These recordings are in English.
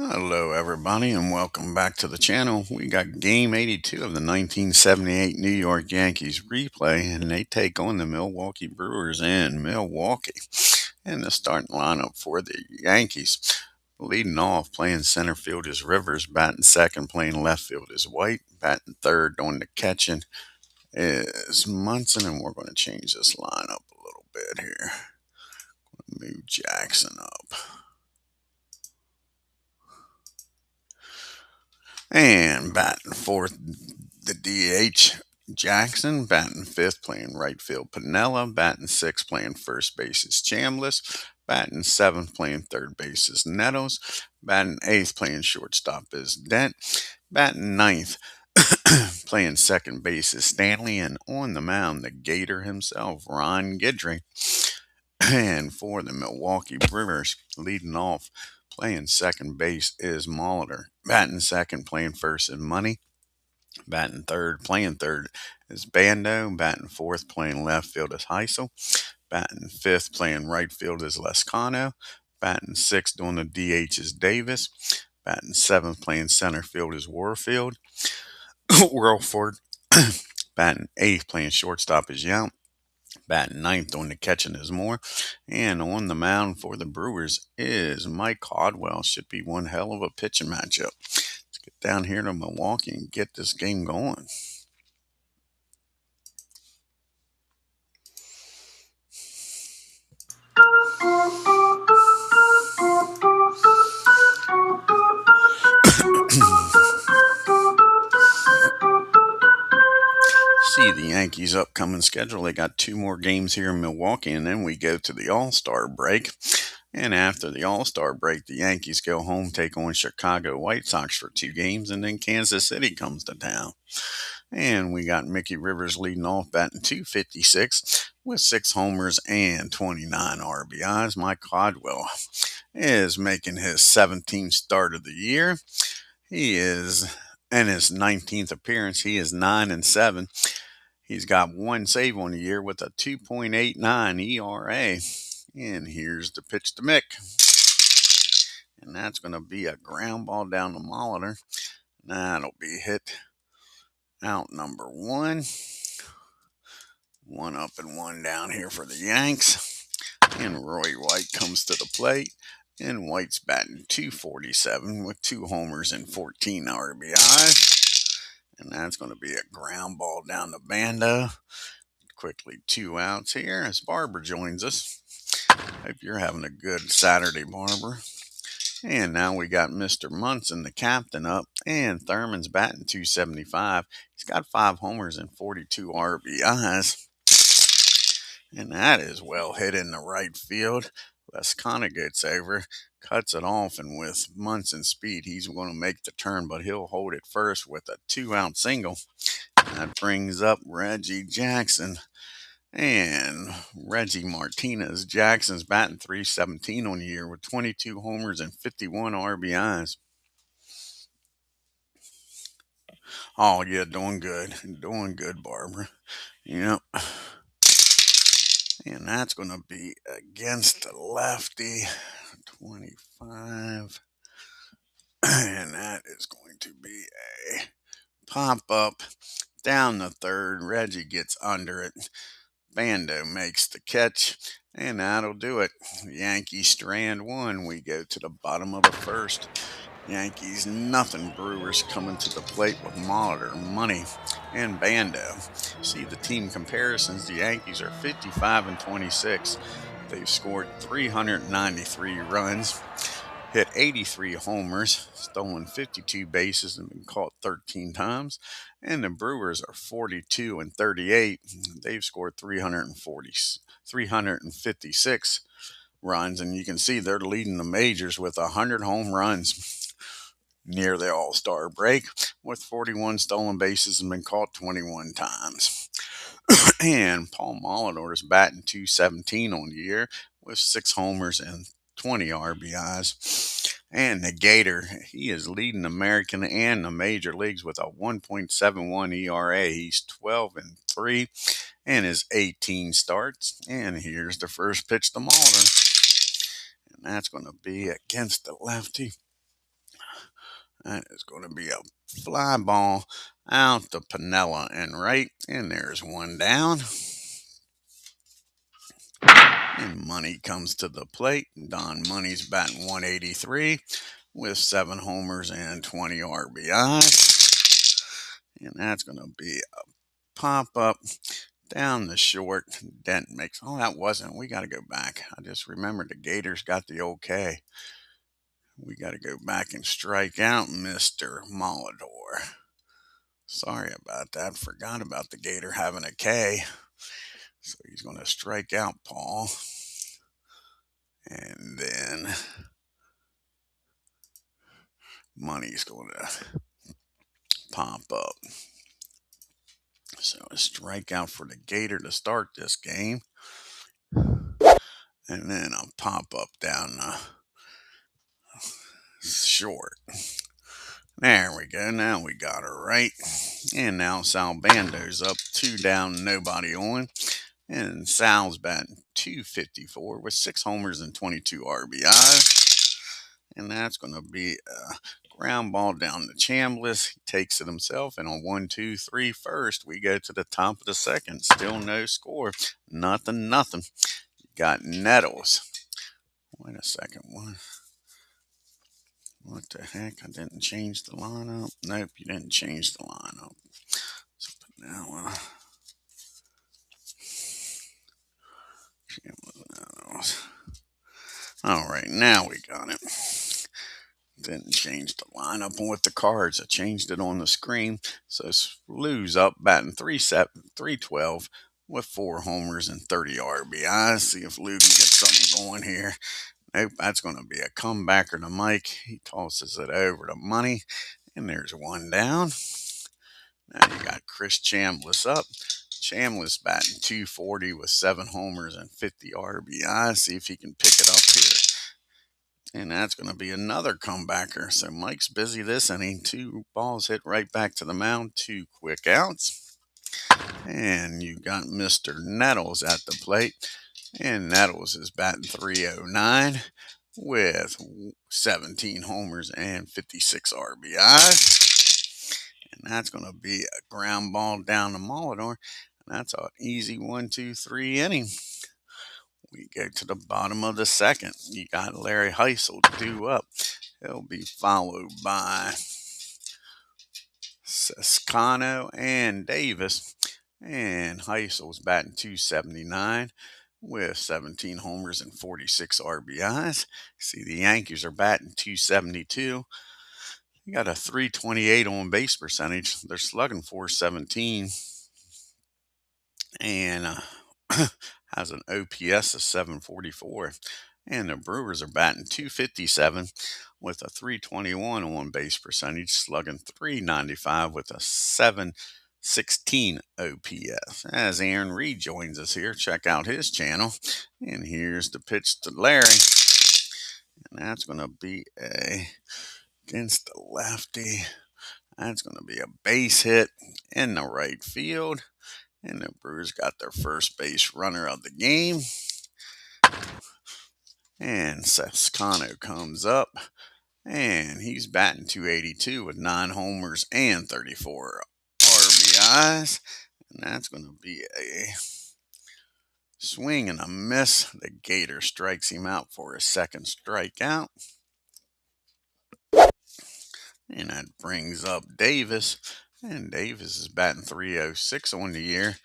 Hello, everybody, and welcome back to the channel. We got game 82 of the 1978 New York Yankees replay, and they take on the Milwaukee Brewers in Milwaukee. And the starting lineup for the Yankees, leading off, playing center field is Rivers, batting second, playing left field is White, batting third, on the catching is Munson, and we're going to change this lineup a little bit here. Move Jackson up. And batting fourth, the DH Jackson. Batting fifth, playing right field Pinella. Batting sixth, playing first base is Chambliss. Batting seventh, playing third base is Nettles. Batting eighth, playing shortstop is Dent. Batting ninth, playing second base is Stanley. And on the mound, the Gator himself, Ron GUIDRY. And for the Milwaukee Brewers, leading off, playing second base is Molitor. Batting second, playing first is Money. Batting third, playing third is Bando. Batting fourth, playing left field is Heisel. Batting fifth, playing right field is Lescano. Batting sixth, doing the DH is Davis. Batting seventh, playing center field is Warfield. Warford. Batting eighth, playing shortstop is Yount. Batting ninth on the catching is Moore. And on the mound for the Brewers is Mike Caldwell. Should be one hell of a pitching matchup. Let's get down here to Milwaukee and get this game going. See the Yankees' upcoming schedule. They got two more games here in Milwaukee, and then we go to the All-Star break. And after the All-Star break, the Yankees go home, take on Chicago White Sox for two games, and then Kansas City comes to town. And we got Mickey Rivers leading off, batting .256 with 6 homers and 29 RBIs. Mike Caldwell is making his 17th start of the year. He is in his 19th appearance. He is 9-7. He's got one save on the year with a 2.89 ERA. And here's the pitch to Mick. And that's going to be a ground ball down the Molitor. That'll be hit out number one. One up and one down here for the Yanks. And Roy White comes to the plate. And White's batting .247 with 2 homers and 14 RBIs. And that's going to be a ground ball down to Bando. Quickly 2 outs here as Barber joins us. Hope you're having a good Saturday, Barber. And now we got Mr. Munson, the captain, up. And Thurman's batting .275. He's got 5 homers and 42 RBIs. And that is well hit in the right field. Lescano gets over, cuts it off, and with Munson's speed, he's going to make the turn, but he'll hold it first with a 2-out single. That brings up Reggie Jackson. And Reggie Martinez. Jackson's batting .317 on the year with 22 homers and 51 RBIs. Oh, yeah, doing good. Doing good, Barbara. Yep. And that's going to be against the lefty. 25. And that is going to be a pop up down the third. Reggie gets under it. Bando makes the catch, and that'll do it. Yankees strand 1. We go to the bottom of the first. Yankees nothing. Brewers coming to the plate with Molitor, Money, and Bando. See the team comparisons. The Yankees are 55-26. They've scored 393 runs, hit 83 homers, stolen 52 bases, and been caught 13 times. And the Brewers are 42-38. They've scored 356 runs, and you can see they're leading the majors with 100 home runs near the All-Star break, with 41 stolen bases and been caught 21 times. And Paul Molitor is batting .217 on the year with 6 homers and 20 RBIs. And the Gator, he is leading American and the major leagues with a 1.71 ERA. He's 12-3 and his 18 starts. And here's the first pitch to Molitor. And that's going to be against the lefty. That is going to be a fly ball out to Pinella and right. And there's one down. And Money comes to the plate. Don Money's batting 183 with 7 homers and 20 RBIs. And that's going to be a pop up down the short. Dent makes, oh, that wasn't. We got to go back. I just remembered the Gators got the okay. We got to go back and strike out Mr. Molidor. Sorry about that. Forgot about the Gator having a K. So he's going to strike out Paul. And then Money's going to pop up. So a strikeout for the Gator to start this game. And then a pop up down the short. There we go. Now we got her right. And now Sal Bando's up, 2 down, nobody on. And Sal's batting 254 with 6 homers and 22 RBIs. And that's going to be a ground ball down to Chambliss. He takes it himself. And on 1-2-3 first, we go to the top of the second. Still no score. Nothing. Got Nettles. Wait a second. What the heck? I didn't change the lineup. Nope, you didn't change the lineup. So now, all right, now we got it. Didn't change the lineup with the cards. I changed it on the screen. So Lou's up, batting 312 with 4 homers and 30 RBIs. See if Lou can get something going here. Nope, that's going to be a comebacker to Mike. He tosses it over to Money, and there's one down. Now you got Chris Chambliss up. Chambliss batting 240 with 7 homers and 50 RBIs. See if he can pick it up here. And that's going to be another comebacker. So Mike's busy this inning. 2 balls hit right back to the mound. 2 quick outs. And you got Mr. Nettles at the plate. And Nettles is batting 309 with 17 homers and 56 RBIs. And that's going to be a ground ball down to Molidor. And that's an easy 1-2-3 inning. We go to the bottom of the second. You got Larry Heisel due up. He'll be followed by Siscano and Davis. And Heisel's batting 279 with 17 homers and 46 RBIs. See, the Yankees are batting 272. You got a 328 on base percentage. They're slugging 417 and has an OPS of 744. And the Brewers are batting 257 with a 321 on base percentage, slugging 395 with a 716 OPS. As Aaron Reed joins us here, check out his channel. And here's the pitch to Larry. And that's going to be against the lefty. That's going to be a base hit in the right field. And the Brewers got their first base runner of the game. And Siscano comes up. And he's batting 282 with 9 homers and 34 RBIs. And that's going to be a swing and a miss. The Gator strikes him out for a second strikeout. And that brings up Davis. And Davis is batting 306 on the year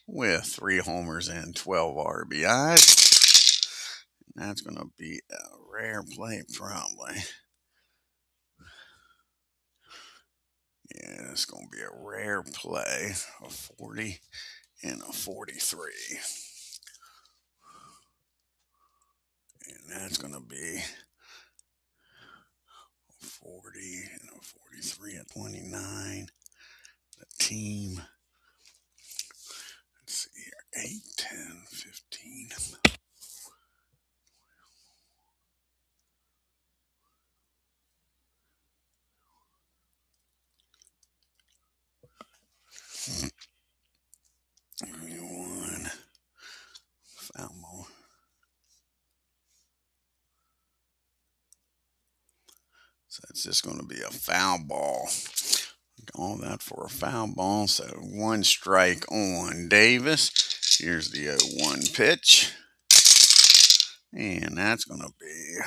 with 3 homers and 12 RBIs. And that's going to be a rare play, probably. Yeah, it's going to be a rare play, a 40 and a 43. And that's going to be a 40 and a 43 at 29. The team, let's see here, 8, 10, 15. One foul ball. So it's just going to be a foul ball. All that for a foul ball. So 1 strike on Davis. Here's the 0-1 pitch. And that's going to be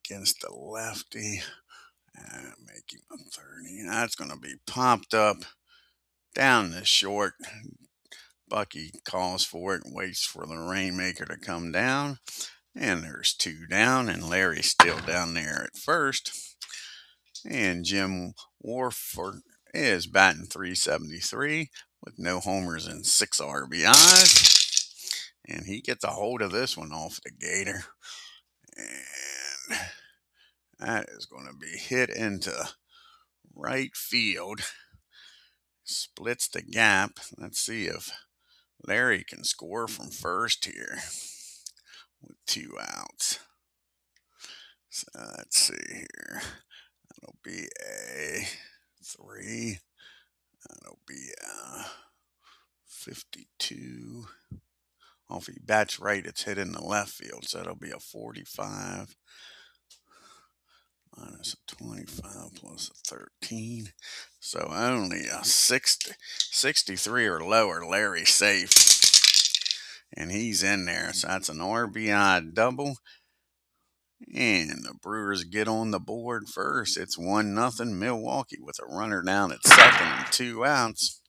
against the lefty. Make him a 30. That's going to be popped up down the short. Bucky calls for it and waits for the rainmaker to come down. And there's 2 down, and Larry's still down there at first. And Jim Warford is batting .373 with no homers and 6 RBIs. And he gets a hold of this one off the Gator. And that is going to be hit into right field. Splits the gap. Let's see if Larry can score from first here with 2 outs. So let's see here. That'll be a 3. That'll be a 52. If he bats right, it's hit in the left field. So it'll be a 45 minus a 25 plus a 13. So only a 63 or lower. Larry's safe. And he's in there. So that's an RBI double. And the Brewers get on the board first. It's 1-0 Milwaukee with a runner down at second and 2 outs.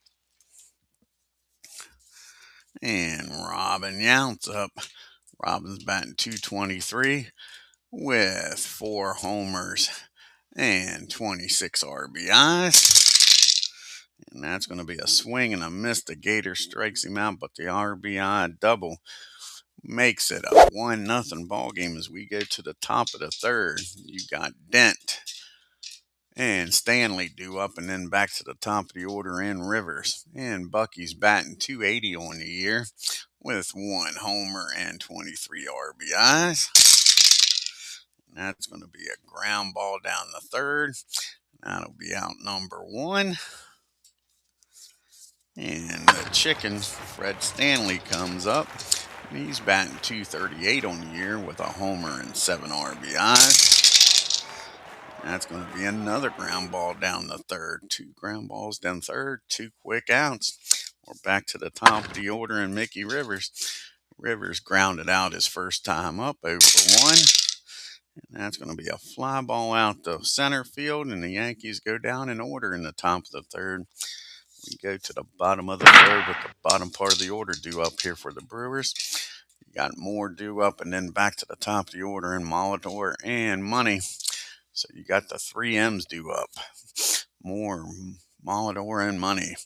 And Robin Yount's up. Robin's batting .223 with 4 homers and 26 RBIs. And that's going to be a swing and a miss. The Gator strikes him out, but the RBI double makes it a 1-0 ball game as we go to the top of the third. You got Dent and Stanley due up, and then back to the top of the order in Rivers. And Bucky's batting .280 on the year with 1 homer and 23 RBIs. And that's going to be a ground ball down the third. That'll be out number 1. And the chicken, Fred Stanley, comes up. He's batting .238 on the year with a homer and 7 RBIs. That's going to be another ground ball down the third. 2 ground balls down third, 2 quick outs. We're back to the top of the order in Mickey Rivers. Rivers grounded out his first time up, 0-for-1. And that's going to be a fly ball out the center field, and the Yankees go down in order in the top of the third. We go to the bottom of the third with the bottom part of the order due up here for the Brewers. You got Moore due up, and then back to the top of the order in Molitor and Money. So you got the 3 M's due up. Moore, Molitor, and Money.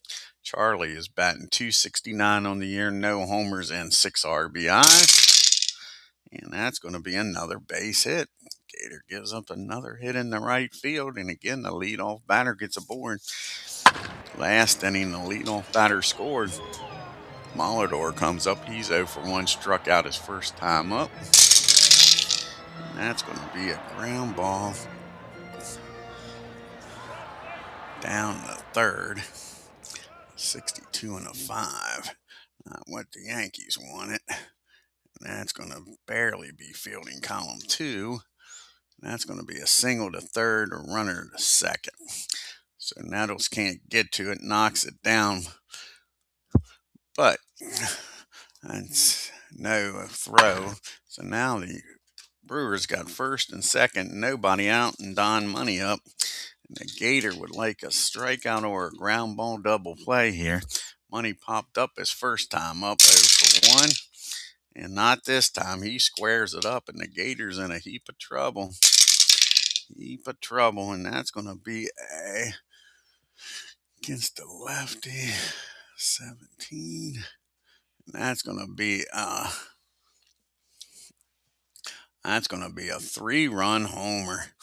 Charlie is batting .269 on the year, no homers and 6 RBIs. And that's going to be another base hit. Gator gives up another hit in the right field, and again the leadoff batter gets aboard. Last inning, the leadoff batter scored. Molitor comes up. He's 0-for-1, struck out his first time up. And that's going to be a ground ball down the third. 62 and a 5. Not what the Yankees wanted. And that's going to barely be fielding column 2. That's going to be a single to third, a runner to second. So Nettles can't get to it, knocks it down. But that's no throw. So now the Brewers got first and second, nobody out, and Don Money up. And the Gator would like a strikeout or a ground ball double play here. Money popped up his first time up, 0-for-1. And not this time. He squares it up, and the Gator's in a heap of trouble. And that's going to be against the lefty, 17. And that's going to be a 3-run homer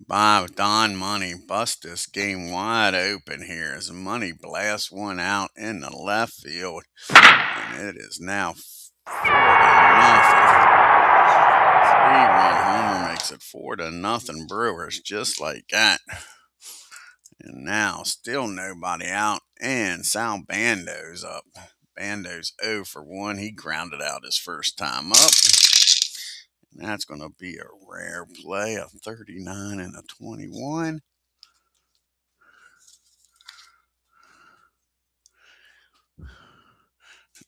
by Don Money. Bust this game wide open here as Money blasts one out in the left field. And it is now 4-0. 3-run homer makes it 4-0 Brewers, just like that. And now still nobody out, and Sal Bando's up. Bando's 0-for-1. He grounded out his first time up. That's going to be a rare play, a 39 and a 21.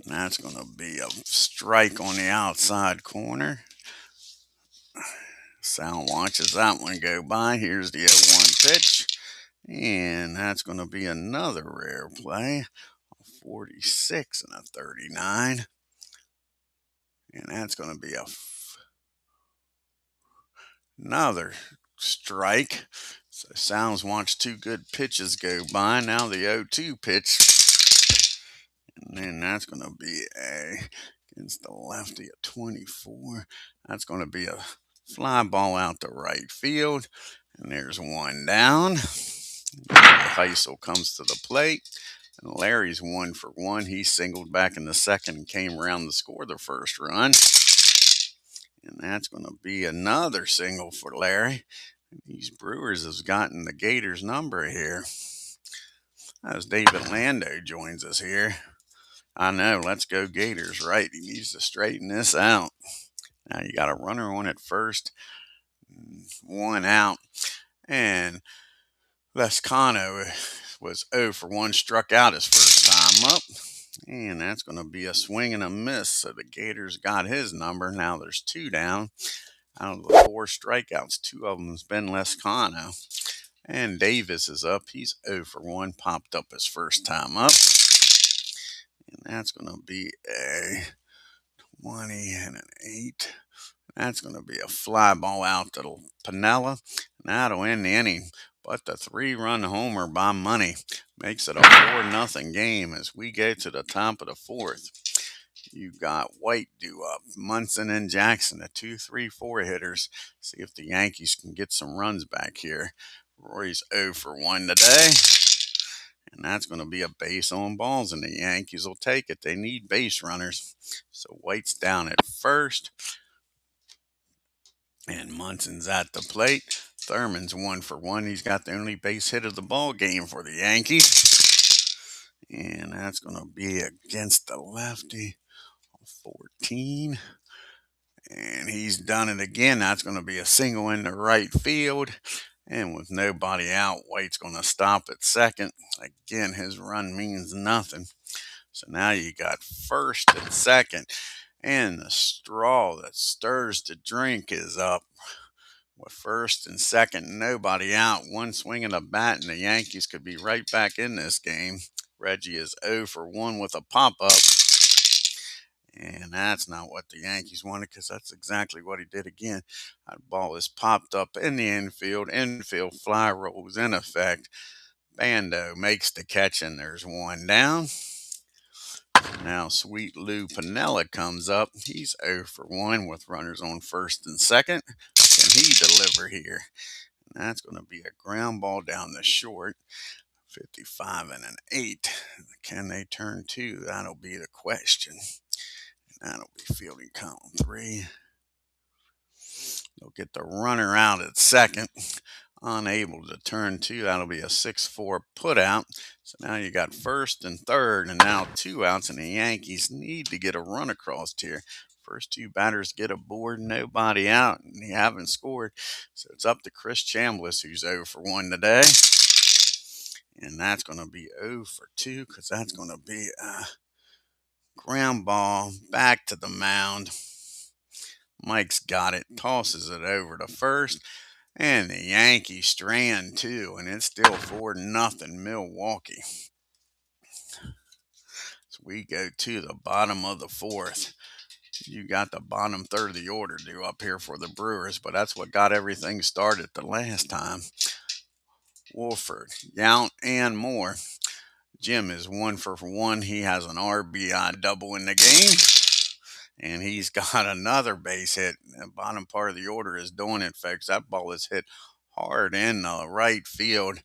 That's going to be a strike on the outside corner. Sal watches that one go by. Here's the 0-1 pitch. And that's going to be another rare play, a 46 and a 39. And that's going to be another strike. So Sal's watched two good pitches go by. Now the 0-2 pitch. And then that's going to be against the lefty at 24. That's going to be a fly ball out to right field. And there's one down. Heisel comes to the plate. And Larry's 1-for-1. He singled back in the second and came around to score the first run. And that's going to be another single for Larry. These Brewers has gotten the Gators number here. As David Lando joins us here. I know, let's go Gators, right? He needs to straighten this out. Now you got a runner on at first, one out. And Lescano was 0-for-1, struck out his first time up. And that's going to be a swing and a miss. So the Gators got his number. Now there's two down. Out of the 4 strikeouts, 2 of them has been Lescano. And Davis is up. He's 0-for-1, popped up his first time up. And that's going to be a 20 and an 8. That's going to be a fly ball out to Piniella. And that'll end the inning. But the 3-run homer by Money makes it a 4-0 game as we go to the top of the 4th. You got White due up, Munson and Jackson, the 2-3-4 hitters. See if the Yankees can get some runs back here. Roy's 0-for-1 today. And that's going to be a base on balls, and the Yankees will take it. They need base runners. So White's down at first. And Munson's at the plate. Thurman's 1-for-1. He's got the only base hit of the ball game for the Yankees. And that's going to be against the lefty. 14. And he's done it again. That's going to be a single into right field. And with nobody out, White's going to stop at second. Again, his run means nothing. So now you got first and second. And the straw that stirs the drink is up. With first and second, nobody out. One swing of the bat, and the Yankees could be right back in this game. Reggie is 0-for-1 with a pop-up. And that's not what the Yankees wanted, because that's exactly what he did again. That ball is popped up in the infield. Infield fly rolls in effect. Bando makes the catch, and there's one down. Now Sweet Lou Piniella comes up. He's 0-for-1 with runners on first and second. Can he deliver here? And that's going to be a ground ball down the short. 55 and an 8. Can they turn 2? That'll be the question. That'll be fielding column 3. They'll get the runner out at second. Unable to turn 2. That'll be a 6-4 put out. So now you got first and third, and now 2 outs, and the Yankees need to get a run across here. First 2 batters get aboard, nobody out, and they haven't scored. So it's up to Chris Chambliss, who's 0-for-1 today. And that's going to be 0-for-2, because that's going to be a ground ball back to the mound. Mike's got it, tosses it over to first, and the Yankees strand 2, and it's still 4-0 Milwaukee. So we go to the bottom of the 4th. You got the bottom third of the order due up here for the Brewers, but that's what got everything started the last time. Wolford, Yount, and Moore. Jim is 1-for-1. He has an RBI double in the game. And he's got another base hit. The bottom part of the order is doing it, folks. That ball is hit hard in the right field.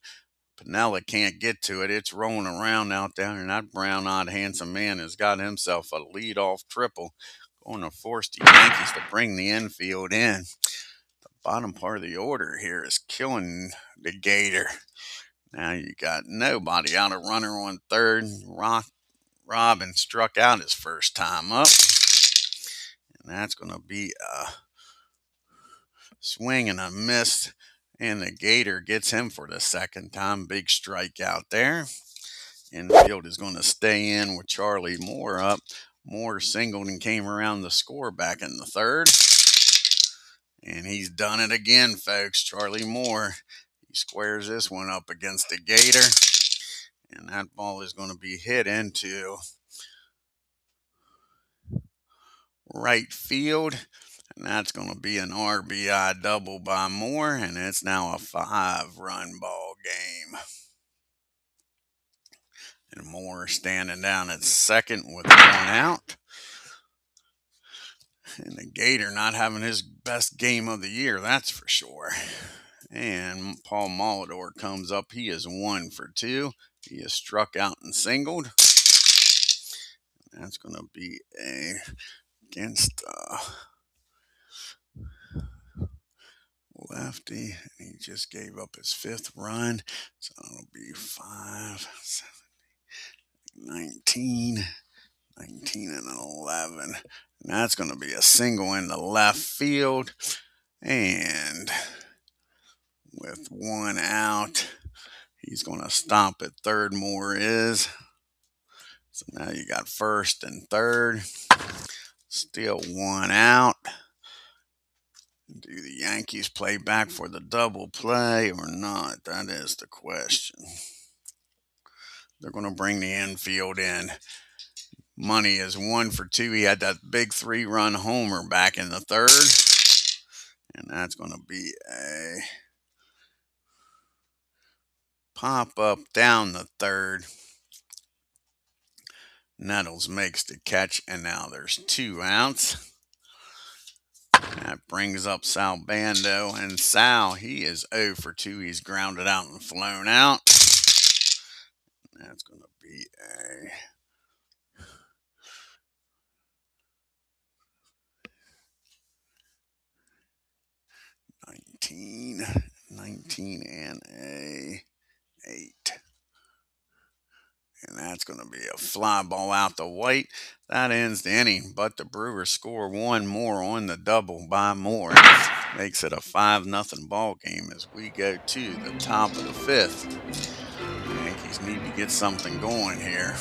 Piniella can't get to it. It's rolling around out there, and that brown-eyed handsome man has got himself a leadoff triple. Going to force the Yankees to bring the infield in. The bottom part of the order here is killing the Gator. Now you got nobody out, a runner on third. Robin struck out his first time up. And that's going to be a Swing and a miss. And the Gator gets him for the second time. Big strikeout there. Infield is going to stay in with Charlie Moore up. Moore singled and came around the score back in the third. And he's done it again, folks. Charlie Moore. He squares this one up against the Gator. And that ball is going to be hit into right field. And that's going to be an RBI double by Moore. And it's now a 5-run ball game. And Moore standing down at second with 1 out. And the Gator not having his best game of the year, that's for sure. And Paul Molitor comes up. He is 1 for 2. He is struck out and singled. That's going to be against lefty. He just gave up his 5th run. So it'll be 5, 7, 19, 19 and 11. And that's going to be a single in the left field. And with 1 out, he's going to stop at third. Moore is. So now you got first and third. Still 1 out. Do the Yankees play back for the double play or not? That is the question. They're going to bring the infield in. Money is 1 for 2. He had that big 3-run homer back in the third. And that's going to be a pop up down the third. Nettles makes the catch, and now there's 2 outs. That brings up Sal Bando, and Sal, he is 0 for 2. He's grounded out and flown out. That's going to be a 19 and a 8. And that's going to be a fly ball out to White. That ends the inning, but the Brewers score 1 more on the double by Moore. Makes it a 5-0 ball game as we go to the top of the 5th. The Yankees need to get something going here.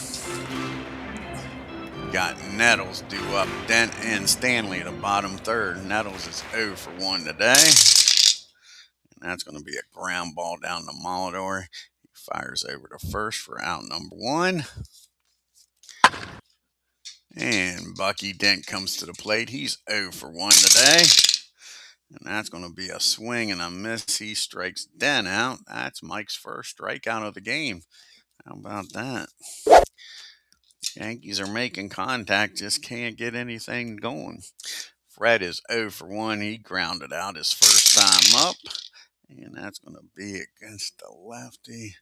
Got Nettles due up Dent and Stanley the bottom third. Nettles is 0 for 1 today. And that's going to be a ground ball down to Molitor. He fires over to first for out number 1. And Bucky Dent comes to the plate. He's 0 for 1 today. And that's going to be a swing and a miss. He strikes Dent out. That's Mike's first strikeout of the game. How about that? Yankees are making contact, just can't get anything going. Fred is 0 for 1. He grounded out his first time up. And that's going to be against the lefty.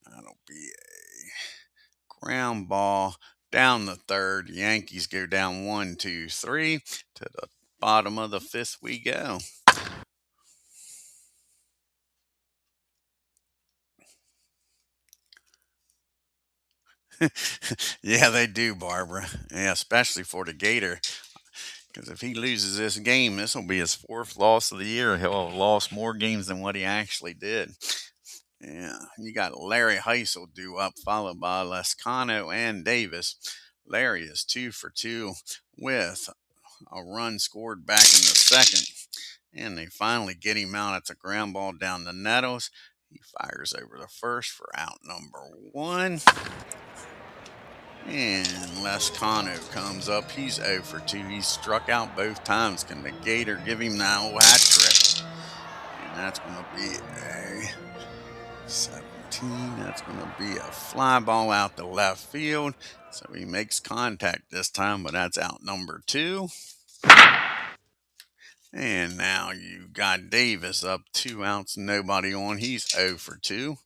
That'll be a ground ball down the third. Yankees go down 1, 2, 3. To the bottom of the 5th we go. Yeah, they do, Barbara. Yeah, especially for the Gator. Because if he loses this game, this will be his 4th loss of the year. He'll have lost more games than what he actually did. Yeah, you got Larry Heisel due up, followed by Lescano and Davis. Larry is 2 for 2 with a run scored back in the second. And they finally get him out. It's a ground ball down the Nettles. He fires over the first for out number 1. And Lescano comes up. He's 0 for 2. He's struck out both times. Can the Gator give him that old hat trick? And that's going to be a 17. That's going to be a fly ball out to left field. So he makes contact this time, but that's out number 2. And now you got Davis up 2 outs, nobody on. He's 0 for 2.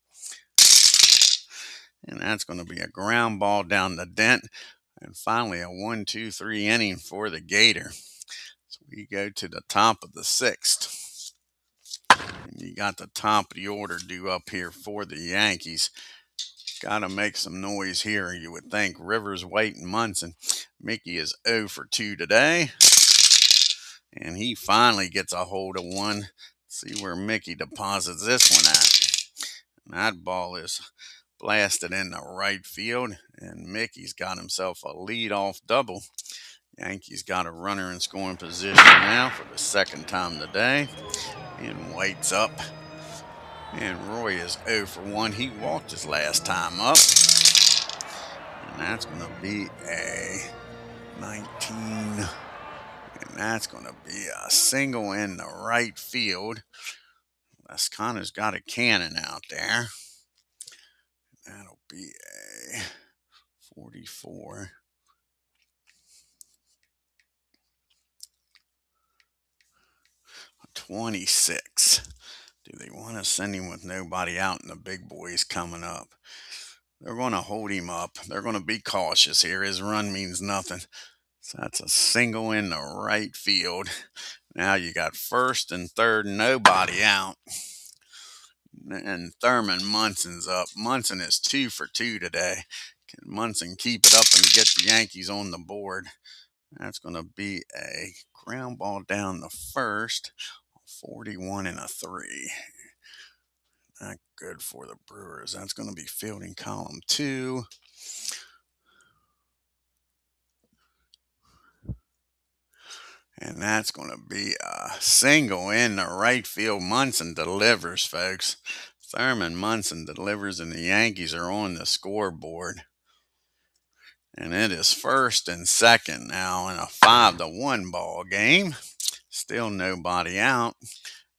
And that's going to be a ground ball down the Dent. And finally a 1, 2, 3 inning for the Gator. So we go to the top of the 6th. And you got the top of the order due up here for the Yankees. Got to make some noise here, you would think. Rivers, White, and Munson. Mickey is 0 for 2 today. And he finally gets a hold of one. Let's see where Mickey deposits this one at. And that ball is blasted into right field, and Mickey's got himself a lead-off double. Yankees got a runner in scoring position now for the second time today. And White's up. And Roy is 0 for 1. He walked his last time up. And that's going to be a 19. And that's going to be a single in the right field. Lascana's got a cannon out there. That'll be a 44. 26. Do they want to send him with nobody out and the big boys coming up? They're going to hold him up. They're going to be cautious here. His run means nothing. So that's a single in the right field. Now you got first and third, nobody out. And Thurman Munson's up. Munson is 2 for 2 today. Can Munson keep it up and get the Yankees on the board? That's going to be a ground ball down the first. 41 and a 3. Not good for the Brewers. That's going to be fielding column 2. And that's going to be a single in the right field. Munson delivers, folks. Thurman Munson delivers, and the Yankees are on the scoreboard. And it is first and second now in a 5-1 ball game. Still nobody out.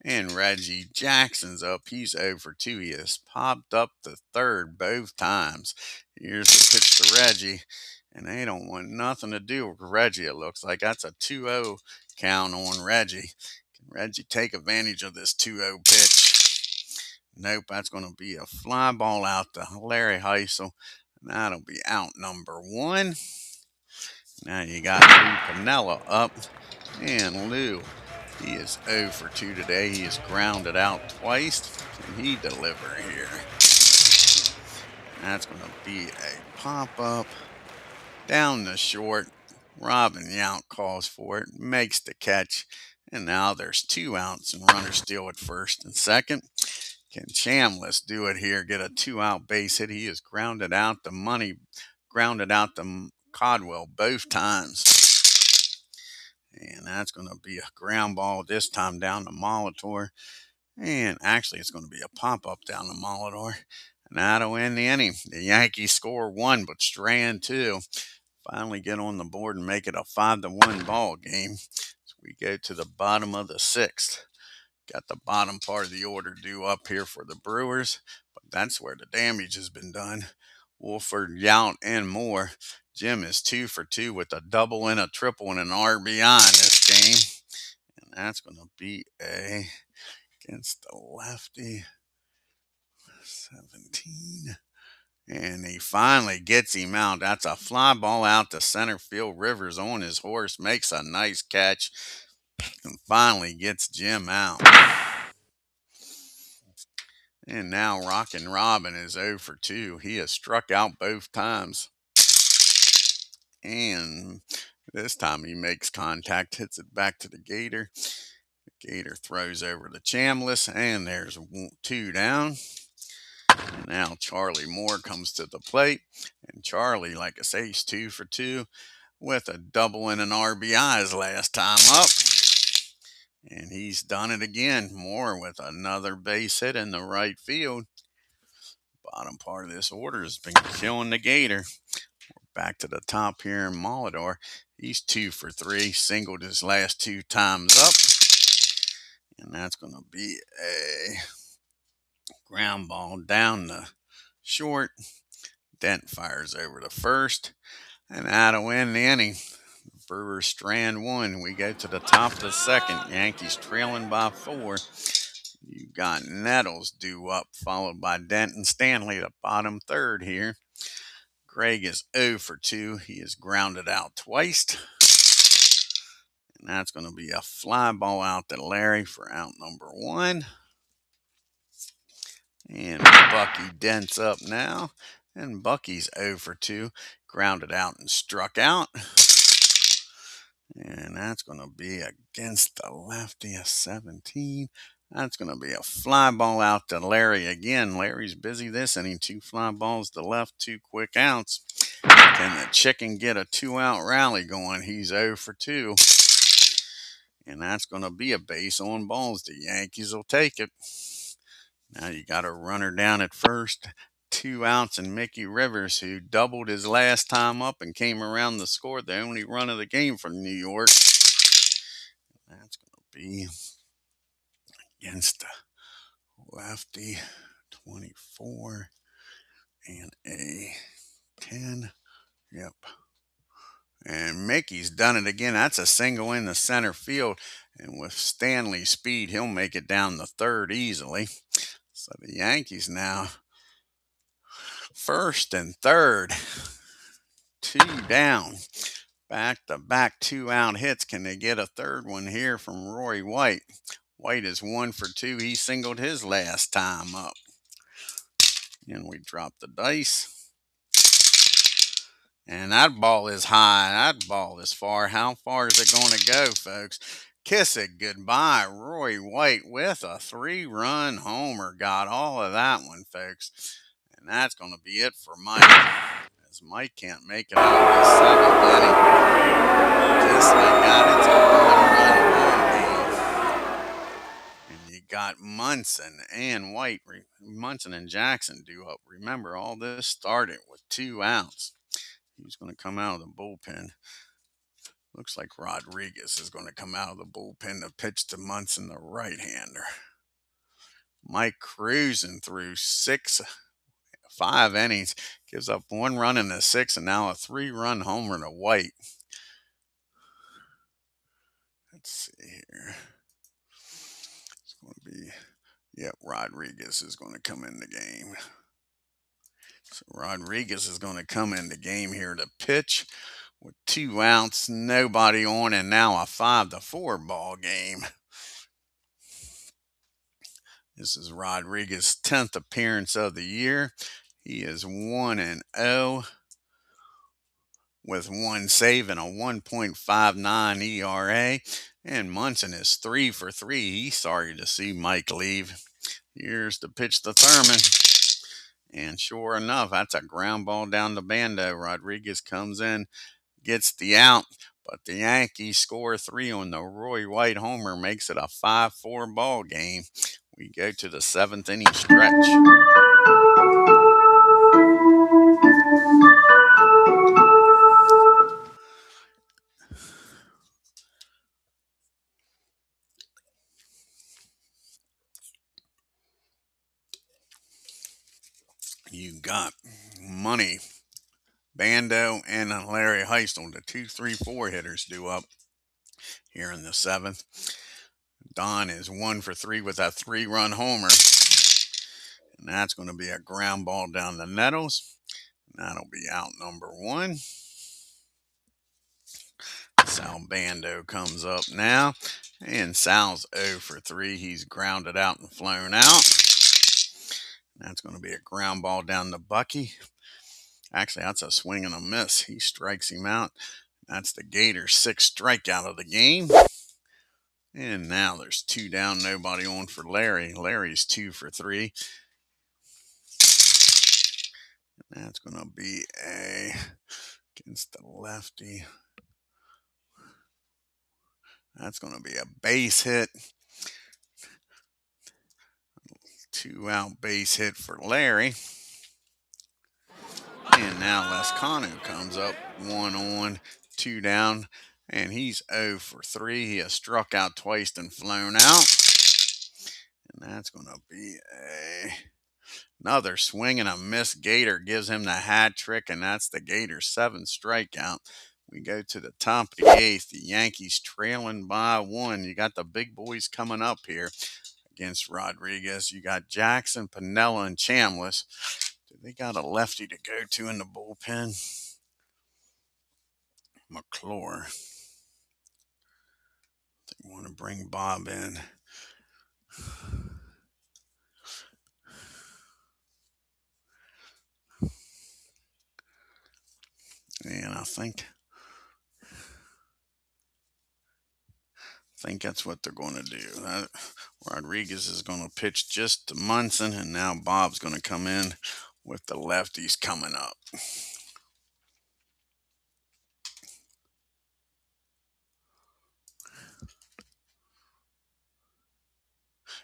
And Reggie Jackson's up. He's 0 for 2. He has popped up to third both times. Here's the pitch to Reggie. And they don't want nothing to do with Reggie, it looks like. That's a 2-0 count on Reggie. Can Reggie take advantage of this 2-0 pitch? Nope, that's going to be a fly ball out to Larry Heisel. And that'll be out number 1. Now you got Lou Piniella up. And Lou, he is 0 for 2 today. He is grounded out twice. Can he deliver here? That's going to be a pop-up down the short. Robin Yount calls for it, makes the catch, and now there's 2 outs and runners still at first and second. Can Chambliss do it here? Get a 2-out base hit. He is grounded out the Caldwell both times. And that's going to be a ground ball this time down to Molitor. And actually, it's going to be a pop-up down to Molitor. And that'll end the inning. The Yankees score 1, but Strand 2. Finally get on the board and make it a 5-1 ball game. So we go to the bottom of the 6th. Got the bottom part of the order due up here for the Brewers, but that's where the damage has been done. Wolford, Yount, and Moore. Jim is 2 for 2 with a double and a triple and an RBI in this game. And that's going to be against the lefty. 17. And he finally gets him out. That's a fly ball out to center field. Rivers on his horse, makes a nice catch, and finally gets Jim out. And now Rockin' Robin is 0 for 2. He has struck out both times. And this time he makes contact, hits it back to the Gator. The Gator throws over to Chambliss, and there's 2 down. And now Charlie Moore comes to the plate. And Charlie, like I say, he's 2 for 2 with a double and an RBI his last time up. And he's done it again. Moore with another base hit in the right field. Bottom part of this order has been killing the Gator. We're back to the top here in Molitor. He's 2 for 3. Singled his last 2 times up. And that's going to be a ground ball down the short. Dent fires over to first. And that'll win the inning. Brewers Strand 1. We go to the top of the 2nd. Yankees trailing by 4. You got Nettles due up, followed by Denton Stanley, the bottom 3rd here. Greg is 0 for 2. He is grounded out twice. And that's going to be a fly ball out to Larry for out number 1. And Bucky Dent's up now. And Bucky's 0 for 2. Grounded out and struck out. And that's going to be against the lefty, a 17. That's going to be a fly ball out to Larry again. Larry's busy this inning. 2 fly balls to left, 2 quick outs. Can the chicken get a 2-out rally going? He's 0 for 2. And that's going to be a base on balls. The Yankees will take it. Now you got a runner down at first. 2 outs, and Mickey Rivers, who doubled his last time up and came around to score the only run of the game for New York. That's going to be against the lefty, 24 and a 10. Yep. And Mickey's done it again. That's a single in the center field. And with Stanley's speed, he'll make it down the third easily. So the Yankees now first and third. 2 down. Back-to-back 2-out hits. Can they get a third one here from Roy White? White is 1 for 2. He singled his last time up. And we drop the dice. And that ball is high. That ball is far. How far is it going to go, folks? Kiss it goodbye. Roy White with a 3-run homer. Got all of that one, folks. And that's going to be it for Mike. As Mike can't make it out of this 7th inning. Just like that, it's a 1-run ball game. And you got Munson and White. Munson and Jackson do up. Remember, all this started with 2 outs. He's going to come out of the bullpen. Looks like Rodriguez is going to come out of the bullpen to pitch to Munson, the right-hander. Mike cruising through 5 innings. Gives up 1 run in the 6th, and now a 3-run homer to White. Let's see here. It's going to be, Rodriguez is going to come in the game. So Rodriguez is going to come in the game here to pitch with 2 outs, nobody on, and now a 5-4 ball game. This is Rodriguez's 10th appearance of the year. He is 1-0 with 1 save and a 1.59 ERA. And Munson is 3 for 3. He's sorry to see Mike leave. Here's the pitch to Thurman. And sure enough, that's a ground ball down the bando. Rodriguez comes in, gets the out, but the Yankees score 3 on the Roy White homer, makes it a 5-4 ball game. We go to the 7th inning stretch. You got Money, Bando, and Larry Heisel, the 2-3-4 hitters, due up here in the 7th. Don is 1 for 3 with a 3-run homer. And that's going to be a ground ball down the Nettles. And that'll be out number 1. Sal Bando comes up now. And Sal's 0 for 3. He's grounded out and flown out. That's going to be a ground ball down to Bucky. Actually, that's a swing and a miss. He strikes him out. That's the Gators' 6th strikeout of the game. And now there's 2 down, nobody on for Larry. Larry's 2 for 3. And that's going to be against the lefty. That's going to be a base hit. 2-out base hit for Larry. And now Lescano comes up, 1 on, 2 down, and he's 0 for 3. He has struck out twice and flown out. And that's going to be another swing and a miss. Gator gives him the hat trick, and that's the Gators' 7th strikeout. We go to the top of the 8th. The Yankees trailing by 1. You got the big boys coming up here against Rodriguez. You got Jackson, Piniella, and Chambliss. Do they got a lefty to go to in the bullpen? McClure. They want to bring Bob in. And I think think that's what they're going to do. Rodriguez is going to pitch just to Munson, and now Bob's going to come in with the lefties coming up.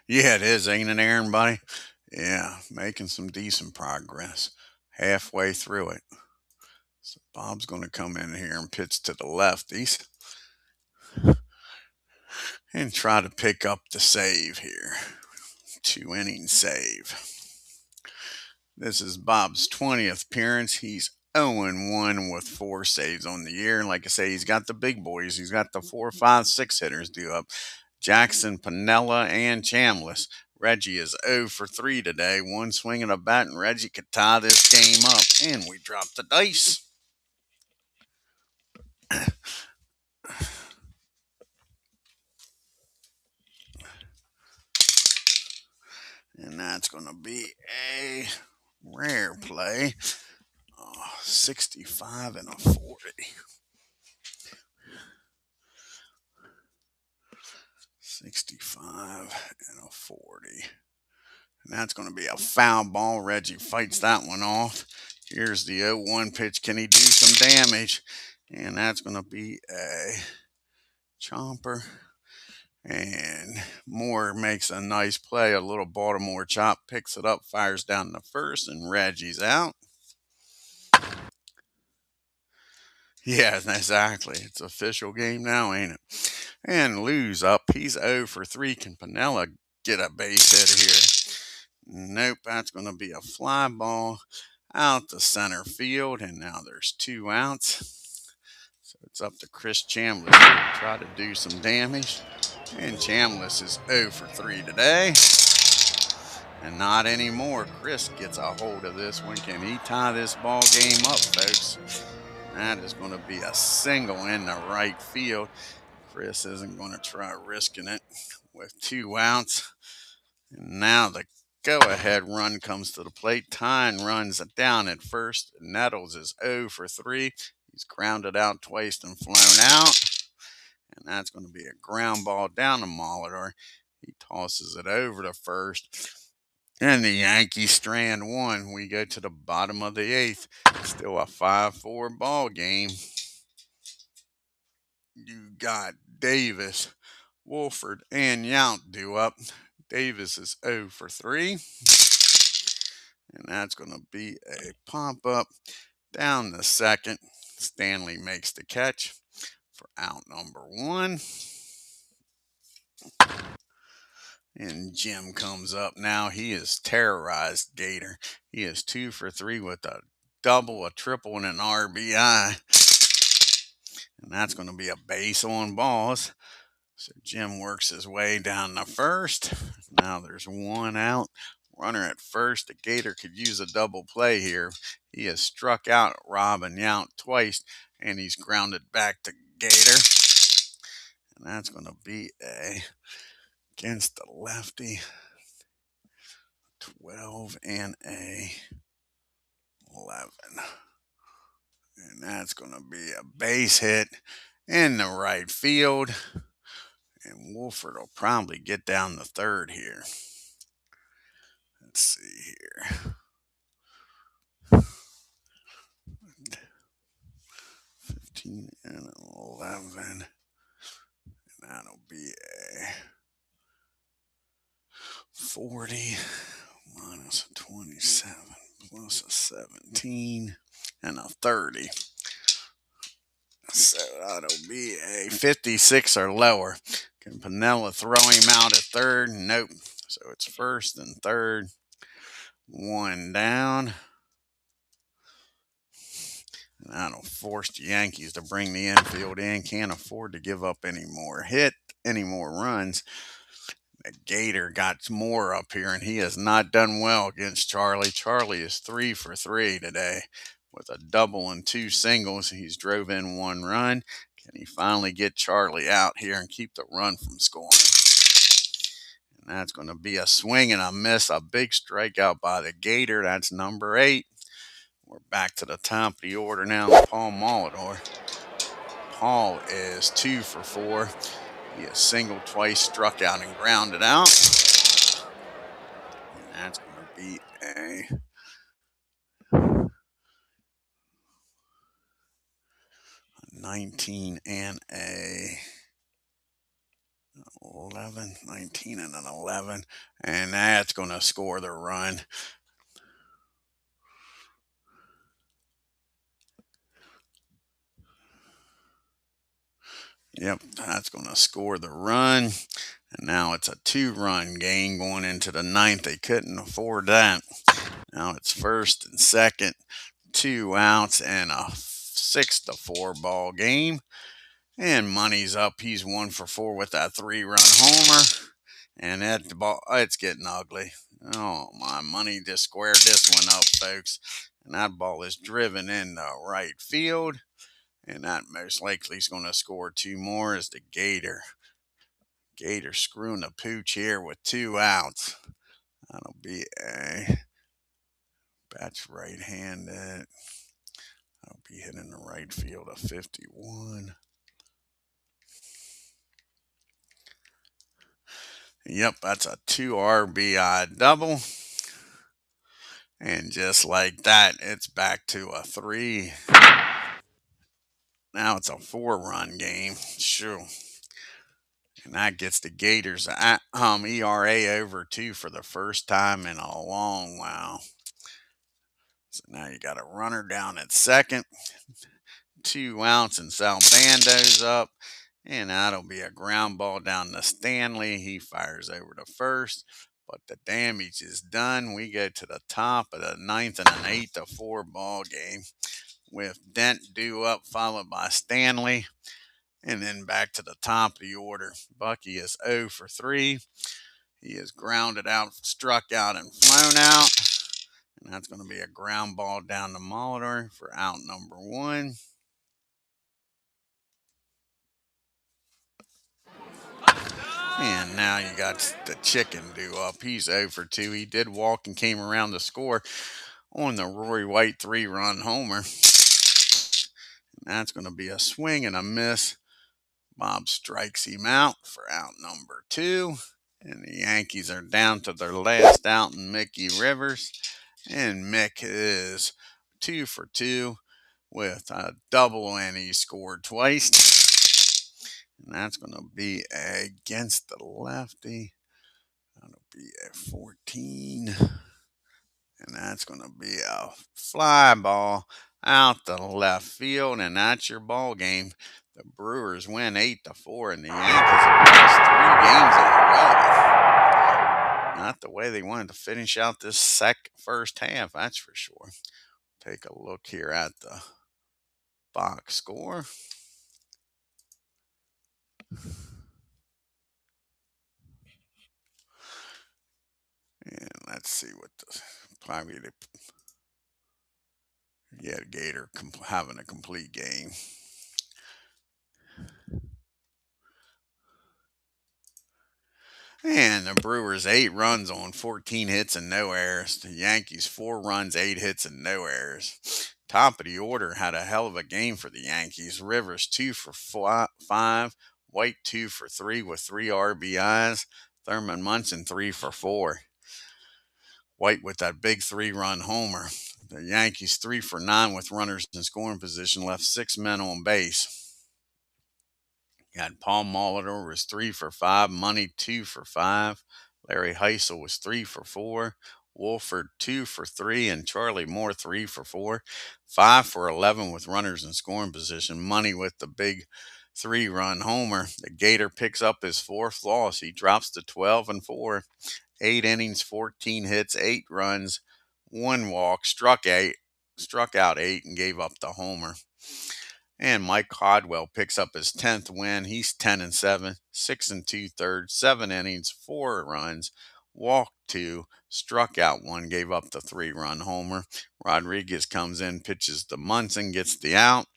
Yeah, it is, ain't it, Aaron, buddy? Yeah, making some decent progress. Halfway through it. So Bob's going to come in here and pitch to the lefties and try to pick up the save here. 2 inning save. This is Bob's 20th appearance. He's 0-1 with 4 saves on the year. Like I say, he's got the big boys. He's got the 4, 5, 6 hitters due up. Jackson, Piniella, and Chambliss. Reggie is 0 for 3 today. One swing of a bat, and Reggie could tie this game up. And we dropped the dice. And that's going to be a rare play. 65 and a 40. 65 and a 40. And that's going to be a foul ball. Reggie fights that one off. Here's the 0-1 pitch. Can he do some damage? And that's going to be a chomper. And Moore makes a nice play. A little Baltimore chop, picks it up, fires down the first, and Reggie's out. Yeah, exactly. It's official game now, ain't it? And Lou's up. He's 0 for 3. Can Piniella get a base hit here? Nope, that's going to be a fly ball out to center field, and now there's 2 outs. So it's up to Chris Chambliss to try to do some damage. And Chambliss is 0 for 3 today. And not anymore. Chris gets a hold of this one. Can he tie this ball game up, folks? That is going to be a single in the right field. Chris isn't going to try risking it with 2 outs. And now the go-ahead run comes to the plate. Tyne runs it down at first. Nettles is 0 for 3. He's grounded out twice and flown out. And that's going to be a ground ball down to Molitor. He tosses it over to first. And the Yankees strand 1. We go to the bottom of the 8th. Still a 5-4 ball game. You got Davis, Wolford, and Yount due up. Davis is 0 for 3. And that's going to be a pop up down the second. Stanley makes the catch for out number 1. And Jim comes up now. He has terrorized Gator. He is 2 for 3 with a double, a triple, and an RBI. And that's going to be a base on balls. So Jim works his way down the first. Now there's 1 out. Runner at first. The Gator could use a double play here. He has struck out Robin Yount twice, and he's grounded back to Gator. And that's going to be a against the lefty. 12 and a 11. And that's going to be a base hit in the right field. And Wolford will probably get down the third here. Let's see here. 15 and 11. And that'll be a 40 minus a 27 plus a 17 and a 30. So that'll be a 56 or lower. Can Piniella throw him out at third? Nope. So it's first and third. 1 down. And that'll force the Yankees to bring the infield in. Can't afford to give up any more runs. The Gator got more up here, and he has not done well against Charlie. Charlie is 3 for 3 today with a double and 2 singles. He's drove in 1 run. Can he finally get Charlie out here and keep the run from scoring? And that's going to be a swing and a miss, a big strikeout by the Gator. That's number 8. We're back to the top of the order now. Paul Molitor. Paul is 2 for 4. He has singled twice, struck out, and grounded out. And that's going to be a 19 and a 11, 19 and an 11. And that's going to score the run. Yep, that's going to score the run. And now it's a 2-run game going into the ninth. They couldn't afford that. Now it's first and second, 2 outs, and a 6-4 ball game. And money's up. He's 1 for 4 with that 3-run homer. And that ball, it's getting ugly. Oh, my money just squared this one up, folks. And that ball is driven into right field. And that most likely is going to score 2 more as the Gator. Gator screwing the pooch here with 2 outs. That'll be a bat's right-handed. That'll be hitting the right field of 51. Yep, that's a 2 RBI double. And just like that, it's back to a 3. Now it's a 4-run game. Sure. And that gets the Gators ERA over 2 for the first time in a long while. So now you got a runner down at second. 2 outs, and Sal Bando's up. And that'll be a ground ball down to Stanley. He fires over to first. But the damage is done. We go to the top of the ninth and an 8-4 ball game with Dent due up, followed by Stanley. And then back to the top of the order. Bucky is 0 for 3. He is grounded out, struck out, and flown out. And that's going to be a ground ball down to Molitor for out number 1. And now you got the chicken due up. He's 0 for 2. He did walk and came around to score on the Rory White 3-run homer. And that's going to be a swing and a miss. Bob strikes him out for out number 2. And the Yankees are down to their last out in Mickey Rivers. And Mick is 2 for 2 with a double, and he scored twice. And that's going to be against the lefty. That'll be a 14. And that's going to be a fly ball out the left field. And that's your ball game. The Brewers win 8-4, and the Yankees have lost 3 games in a row. Not the way they wanted to finish out this first half, that's for sure. Take a look here at the box score. And let's see what the probably Gator having a complete game. And the Brewers 8 runs on 14 hits and no errors. The Yankees 4 runs, 8 hits and no errors. Top of the order had a hell of a game for the Yankees. Rivers 2 for 5, White 2 for 3 with 3 RBIs. Thurman Munson 3 for 4. White with that big 3-run homer. The Yankees 3 for 9 with runners in scoring position, left 6 men on base. You had Paul Molitor was 3 for 5, Money 2 for 5, Larry Heisel was 3 for 4, Wolford 2 for 3, and Charlie Moore 3 for 4, 5 for 11 with runners in scoring position. Money with the big 3-run homer. The Gator picks up his 4th loss. He drops to 12-4, 8 innings, 14 hits, 8 runs, 1 walk, struck out 8, and gave up the homer. And Mike Caldwell picks up his 10th win. He's 10-7, 6 2/3, 7 innings, 4 runs, walked 2, struck out 1, gave up the 3-run homer. Rodriguez comes in, pitches to Munson, gets the out.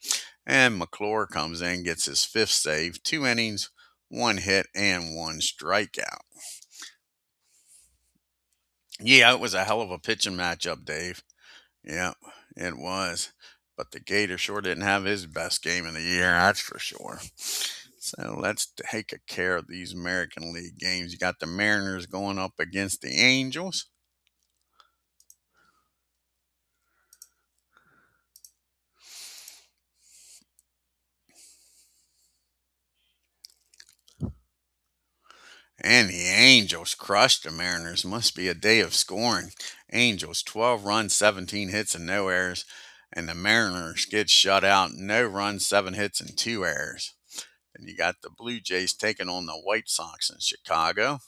And McClure comes in, gets his 5th save, 2 innings, 1 hit, and 1 strikeout. Yeah, it was a hell of a pitching matchup, Dave. Yeah, it was. But the Gator sure didn't have his best game of the year, that's for sure. So let's take care of these American League games. You got the Mariners going up against the Angels. And the Angels crushed the Mariners. Must be a day of scoring. Angels 12 runs, 17 hits, and no errors. And the Mariners get shut out. No runs, 7 hits, and 2 errors. Then you got the Blue Jays taking on the White Sox in Chicago.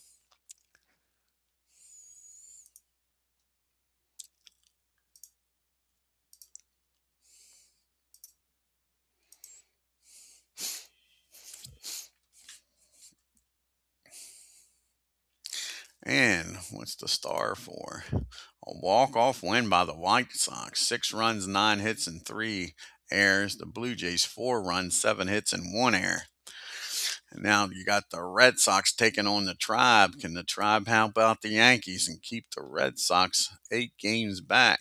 And what's the star for? A walk-off win by the White Sox. 6 runs, 9 hits, and 3 errors. The Blue Jays 4 runs, 7 hits, and 1 error. And now you got the Red Sox taking on the Tribe. Can the Tribe help out the Yankees and keep the Red Sox 8 games back?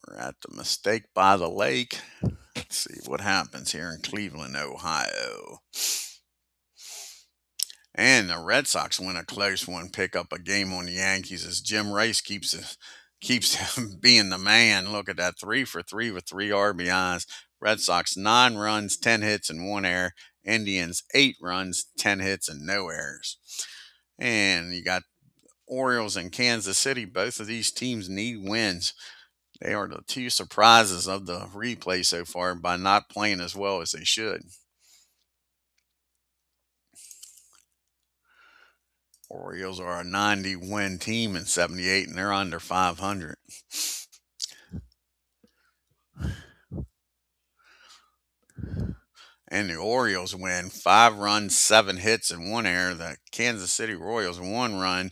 We're at the Mistake by the Lake. Let's see what happens here in Cleveland, Ohio. And the Red Sox win a close one, pick up a game on the Yankees as Jim Rice keeps being the man. Look at that, 3 for 3 with 3 RBIs. Red Sox 9 runs, 10 hits, and 1 error. Indians 8 runs, 10 hits, and no errors. And you got Orioles and Kansas City. Both of these teams need wins. They are the 2 surprises of the replay so far by not playing as well as they should. Orioles are a 90-win team in 78, and they're under 500. And the Orioles win 5 runs, 7 hits, and 1 error. The Kansas City Royals 1 run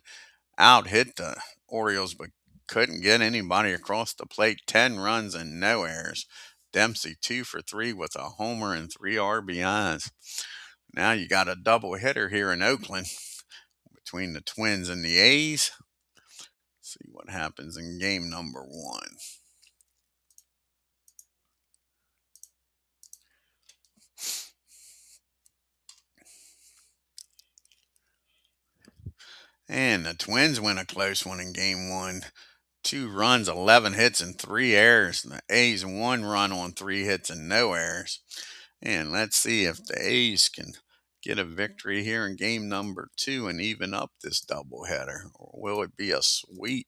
out hit the Orioles, but couldn't get anybody across the plate. 10 runs and no errors. Dempsey 2 for 3 with a homer and 3 RBIs. Now you got a double hitter here in Oakland between the Twins and the A's. See what happens in game number 1. And the Twins win a close one in game 1. 2 runs, 11 hits, and 3 errors. And the A's 1 run on 3 hits and no errors. And let's see if the A's can get a victory here in game number 2 and even up this doubleheader. Or will it be a sweep?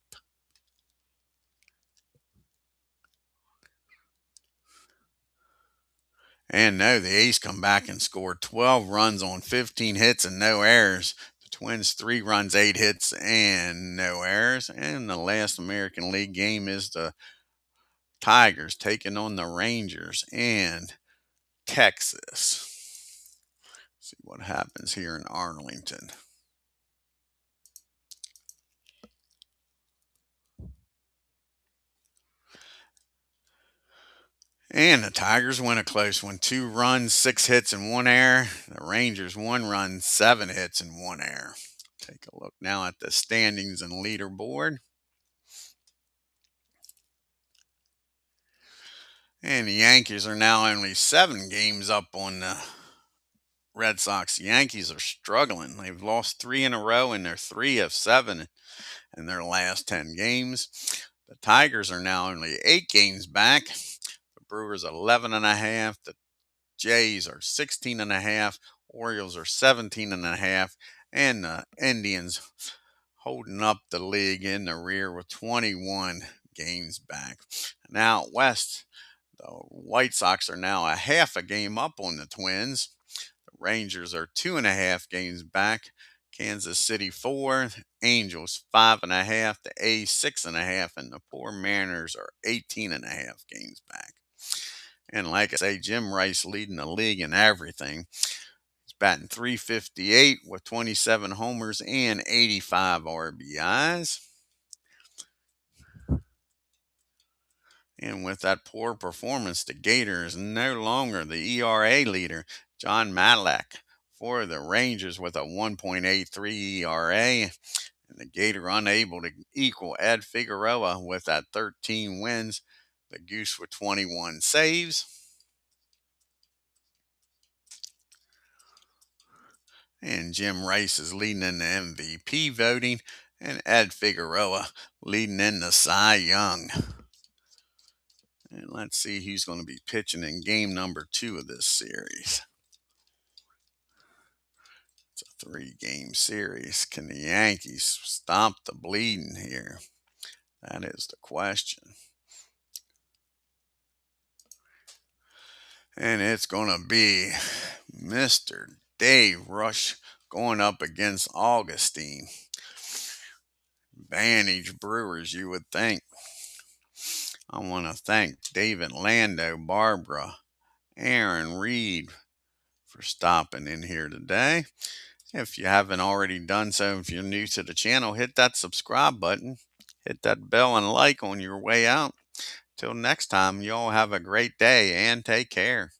And no, the A's come back and scored 12 runs on 15 hits and no errors. The Twins 3 runs, 8 hits, and no errors. And the last American League game is the Tigers taking on the Rangers and Texas. See what happens here in Arlington. And the Tigers win a close one. 2 runs, 6 hits, and 1 error. The Rangers 1 run, 7 hits, and 1 error. Take a look now at the standings and leaderboard. And the Yankees are now only 7 games up on the Red Sox. The Yankees are struggling. They've lost 3 in a row, and they're 3 of 7 in their last 10 games. The Tigers are now only 8 games back. The Brewers 11.5. The Jays are 16.5. Orioles are 17.5. And the Indians holding up the league in the rear with 21 games back. Now out west, the White Sox are now a half a game up on the Twins. The Rangers are 2.5 games back. Kansas City 4, Angels 5.5, the A's 6.5, and the poor Mariners are 18.5 games back. And like I say, Jim Rice leading the league in everything. He's batting .358 with 27 homers and 85 RBIs. And with that poor performance, the Gator is no longer the ERA leader. John Matlack for the Rangers with a 1.83 ERA. And the Gator unable to equal Ed Figueroa with that 13 wins. The Goose with 21 saves. And Jim Rice is leading in the MVP voting. And Ed Figueroa leading in the Cy Young. And let's see who's going to be pitching in game number 2 of this series. It's a 3-game series. Can the Yankees stop the bleeding here? That is the question. And it's going to be Mr. Dave Rush going up against Augustine. Advantage Brewers, you would think. I want to thank David Lando, Barbara, Aaron Reed for stopping in here today. If you haven't already done so, if you're new to the channel, hit that subscribe button, hit that bell and like on your way out. Till next time, y'all have a great day and take care.